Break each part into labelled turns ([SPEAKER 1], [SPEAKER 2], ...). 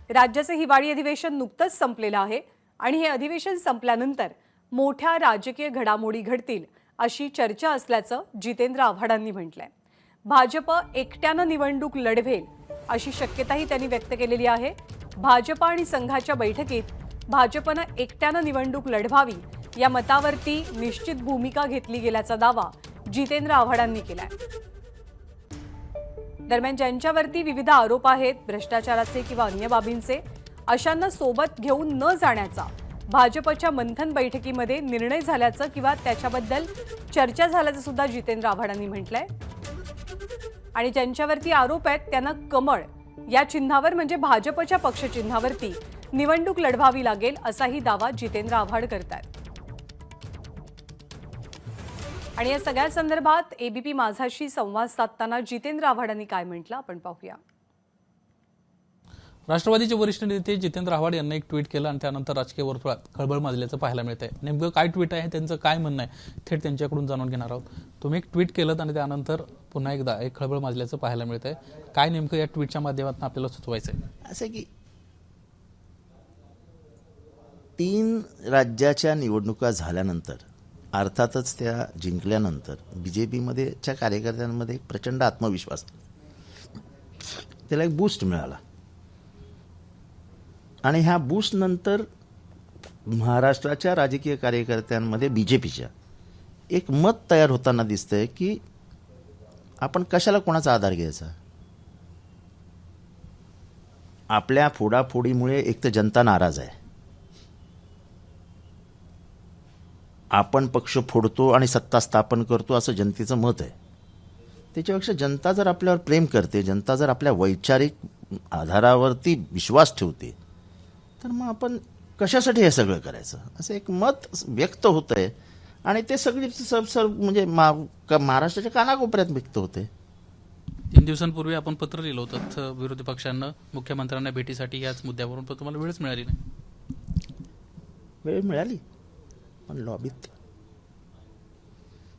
[SPEAKER 1] राज्याचे हिवाळी अधिवेशन नुकतंच संपलेलं आहे आणि हे अधिवेशन संपल्यानंतर मोठ्या राजकीय घडामोडी घडतील अशी चर्चा असल्याचं जितेंद्र आव्हाडांनी म्हटलंय। भाजप एकट्यानं निवडणूक लढवेल अशी शक्यताही त्यांनी व्यक्त केलेली आहे। भाजप आणि संघाच्या बैठकीत भाजपनं एकट्यानं निवडणूक लढवावी या मतावरती निश्चित भूमिका घेतली गेल्याचा दावा जितेंद्र आव्हाडांनी केलाय। दरम्यान ज्यांच्यावरती विविध आरोप आहेत भ्रष्टाचाराचे किंवा अन्य बाबींचे, अशांना सोबत घेऊन न जाण्याचा भाजपच्या मंथन बैठकीमध्ये निर्णय झाल्याचं किंवा त्याच्याबद्दल चर्चा झाल्याचं सुद्धा जितेंद्र आव्हाडांनी म्हटलंय। आणि ज्यांच्यावरती आरोप आहेत त्यांना कमळ या चिन्हावर म्हणजे भाजपच्या पक्ष चिन्हावरती निवडणूक लढवावी लागेल असाही दावा जितेंद्र आव्हाड करतात। आणि या सगळ्या संदर्भात एबीपी माझाशी संवाद साधताना जितेंद्र आव्हाडांनी काय म्हटलं आपण पाहूया।
[SPEAKER 2] राष्ट्रवादीचे वरिष्ठ नेते जितेंद्र आव्हाड यांनी एक ट्विट केलं आणि त्यानंतर राजकीय वर्तुळात खळबळ माजल्याचं पाहायला मिळतंय। नेमकं काय ट्विट आहे, त्यांचं काय म्हणणं आहे, थेट त्यांच्याकडून जाणून घेणार आहोत। तुम्ही एक ट्विट केलं आणि त्यानंतर पुन्हा एकदा एक खळबळ माजल्याचं पाहायला मिळतंय। काय नेमकं या ट्विटच्या माध्यमातून आपल्याला सुचवायचं आहे?
[SPEAKER 3] असं की 3 राज्याच्या निवडणुका झाल्यानंतर अर्थातच त्या जिंकल्यानंतर बीजेपीमध्येच्या कार्यकर्त्यांमध्ये एक प्रचंड आत्मविश्वास, त्याला एक बूस्ट मिळाला आणि ह्या बूस्ट नंतर महाराष्ट्राच्या राजकीय कार्यकर्त्यांमध्ये बीजेपीच्या एक मत तयार होताना दिसतंय की आपण कशाला कोणाचा आधार घ्यायचा। आपल्या फोडाफोडीमुळे एक तर जनता नाराज आहे, आपण पक्ष फोडतो आणि सत्ता स्थापन करतो असं जनतेचं मत आहे। त्याच्यापेक्षा जनता जर आपल्यावर प्रेम करते, जनता जर आपल्या वैचारिक आधारावरती विश्वास ठेवते, तर मग आपण कशासाठी हे सगळं करायचं असं एक मत व्यक्त होतंय आणि ते सगळी म्हणजे महाराष्ट्राच्या कानाकोपऱ्यात व्यक्त होते।
[SPEAKER 2] 3 दिवसांपूर्वी आपण पत्र लिहिलं होतं विरोधी पक्षांना मुख्यमंत्र्यांना भेटीसाठी याच मुद्द्यावरून, पण तुम्हाला वेळच मिळाली नाही।
[SPEAKER 3] वेळ मिळाली पण लॉबीत,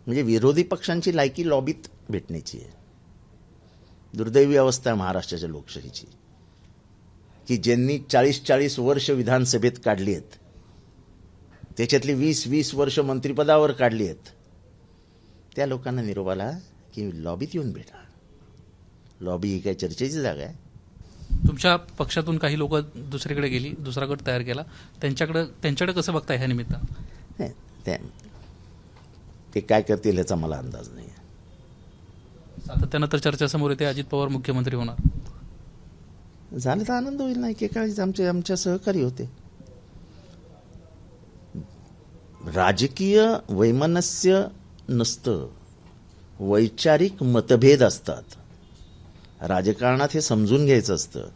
[SPEAKER 3] म्हणजे विरोधी पक्षांची लायकी लॉबीत भेटण्याची आहे। दुर्दैवी अवस्था आहे महाराष्ट्राच्या लोकशाहीची की ज्यांनी 40-40 वर्ष विधानसभेत काढली आहेत, त्याच्यातली 20-20 वर्ष मंत्रिपदावर काढली आहेत, त्या लोकांना निरोप आला की लॉबीत येऊन भेटा। लॉबी ही काय चर्चेची जागा आहे?
[SPEAKER 2] तुमच्या पक्षातून काही लोक दुसरीकडे गेली, दुसरा गट तयार केला, त्यांच्याकडे कसं बघताय ह्या निमित्तानं?
[SPEAKER 3] नाही, ते काय करतील ह्याचा मला अंदाज नाही आहे।
[SPEAKER 2] सातत्यानं तर चर्चा समोर येते अजित पवार मुख्यमंत्री होणार,
[SPEAKER 3] झालं तर आनंद होईल ना। एकेकाळी आमच्या सहकारी होते। राजकीय वैमनस्य नसतं, वैचारिक मतभेद असतात। राजकारणात हे समजून घ्यायचं असतं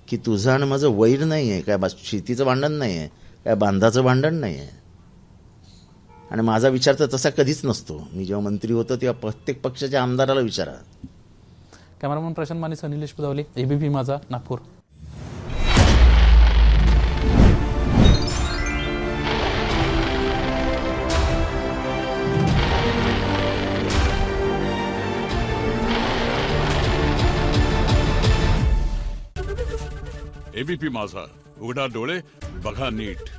[SPEAKER 3] की तुझं आणि माझं वैर नाही आहे, काय शेतीचं भांडण नाही आहे, काय बांधाचं भांडण नाही आहे। आणि माझा विचार तर तसा कधीच नसतो। मी जेव्हा मंत्री होतो तेव्हा प्रत्येक पक्षाच्या आमदाराला विचारा।
[SPEAKER 2] कॅमेरामन प्रशांत माने, निलेश पुदावले, एबीपी माझा, नागपूर।
[SPEAKER 4] एबीपी माझा, उघडा डोळे बघा नीट।